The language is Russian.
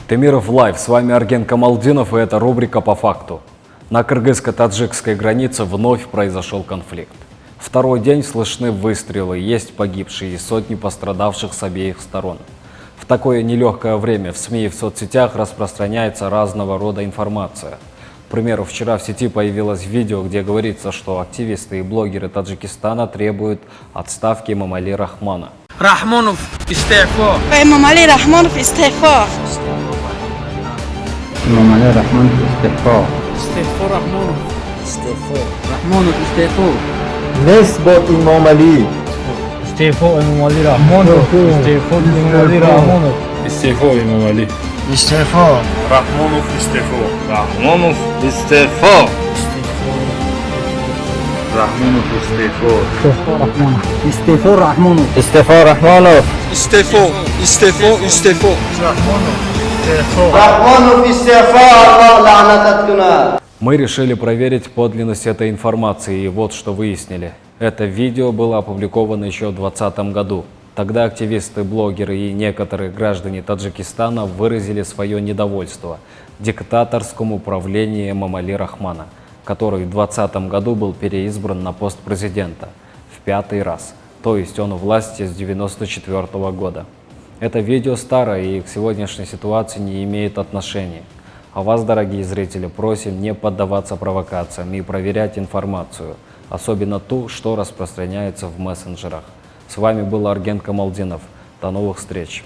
Темиров Лайв, с вами Арген Камалдинов, и это рубрика «По факту». На кыргызско-таджикской границе вновь произошел конфликт. Второй день слышны выстрелы, есть погибшие и сотни пострадавших с обеих сторон. В такое нелегкое время в СМИ и в соцсетях распространяется разного рода информация. К примеру, вчера в сети появилось видео, где говорится, что активисты и блогеры Таджикистана требуют отставки Эмомали Рахмона. Рахмонов истефа. Эмомали Рахмонов истефа. Эмомали Рахмонов истефа. Истефа Рахмонов. Истефа. Рахмонов истефа. نسبة إمامالي استعفاء إمامالي رحمانов. استعفاء إمامالي رحمانov. استعفاء إمامالي. استعفاء رحمانov استعفاء. رحمانوف استعفاء رحمانوف استعفاء استعفاء رحمانov. استعفاء رحمانوف истефа. رحمانوف استعفاء الله لعنتك كنا. Мы решили проверить подлинность этой информации, и вот что выяснили. Это видео было опубликовано еще в 2020 году. Тогда активисты, блогеры и некоторые граждане Таджикистана выразили свое недовольство диктаторскому правлению Эмомали Рахмона, который в 2020 году был переизбран на пост президента в 5-й раз, то есть он у власти с 1994 года. Это видео старое и к сегодняшней ситуации не имеет отношения. А вас, дорогие зрители, просим не поддаваться провокациям и проверять информацию, особенно ту, что распространяется в мессенджерах. С вами был Арген Камалдинов. До новых встреч!